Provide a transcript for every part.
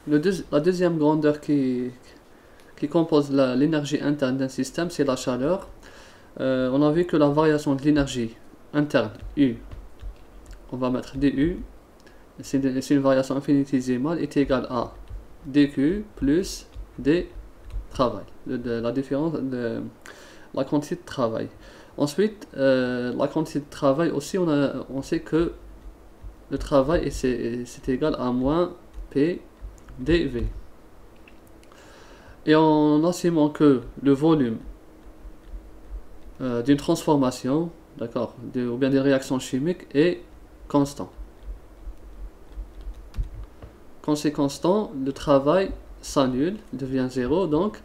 la deuxième grandeur qui compose l'énergie interne d'un système, c'est la chaleur. On a vu que la variation de l'énergie interne, U, on va mettre dU, c'est une variation infinitésimale, est égale à dQ plus d travail, la différence de la quantité de travail. Ensuite, la quantité de travail aussi, on sait que le travail c'est égal à moins P dV. Et en assumant que le volume d'une transformation, d'accord, ou bien des réactions chimiques est constant. Quand c'est constant, le travail s'annule, devient zéro, donc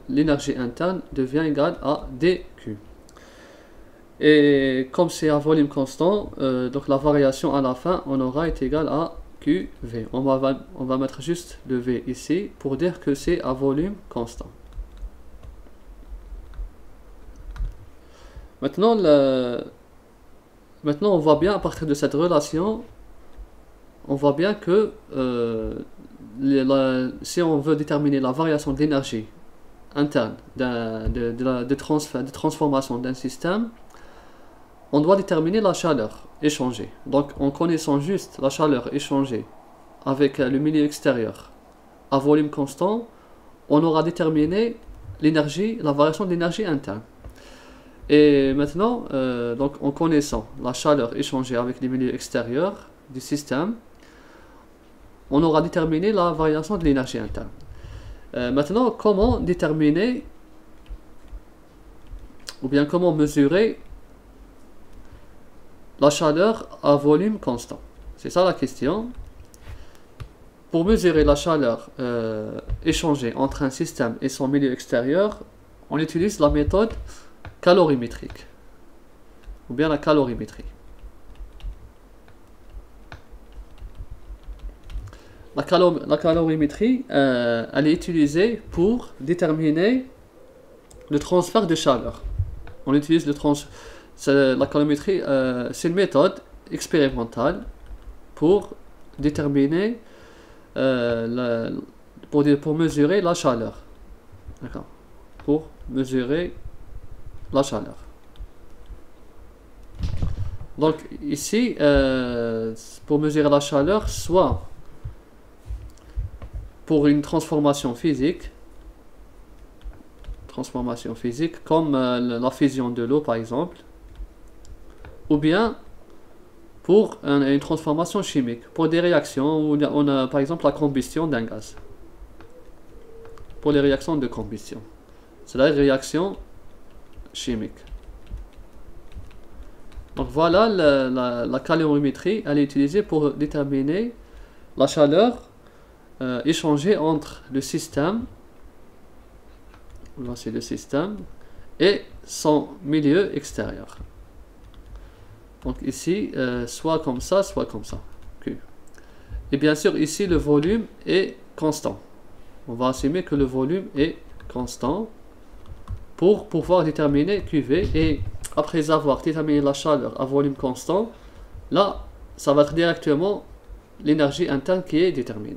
l'énergie interne devient égale à dQ. Et comme c'est à volume constant, donc la variation à la fin, on aura est égale à QV. On va mettre juste le V ici pour dire que c'est à volume constant. Maintenant, on voit bien à partir de cette relation, on voit bien que si on veut déterminer la variation d'énergie interne de transformation d'un système, on doit déterminer la chaleur échangée. Donc en connaissant juste la chaleur échangée avec le milieu extérieur à volume constant, on aura déterminé la variation de l'énergie interne. Et maintenant, donc en connaissant la chaleur échangée avec les milieux extérieurs du système, on aura déterminé la variation de l'énergie interne. Maintenant, comment déterminer ou bien comment mesurer la chaleur à volume constant? C'est ça la question. Pour mesurer la chaleur échangée entre un système et son milieu extérieur, on utilise la méthode calorimétrique ou bien la calorimétrie. La calorimétrie, elle est utilisée pour déterminer le transfert de chaleur. On utilise la calorimétrie, c'est une méthode expérimentale pour déterminer, pour mesurer la chaleur. D'accord. Pour mesurer la chaleur. Donc ici, pour mesurer la chaleur, soit pour une transformation physique comme la fusion de l'eau par exemple, ou bien pour une transformation chimique, pour des réactions où on a par exemple la combustion d'un gaz. Pour les réactions de combustion, c'est la réaction chimique. Donc voilà, la calorimétrie, elle est utilisée pour déterminer la chaleur échangée entre le système, voici le système, et son milieu extérieur. Donc ici, soit comme ça, soit comme ça. Q. Et bien sûr, ici, le volume est constant. On va assumer que le volume est constant pour pouvoir déterminer QV. Et après avoir déterminé la chaleur à volume constant, là, ça va être directement l'énergie interne qui est déterminée.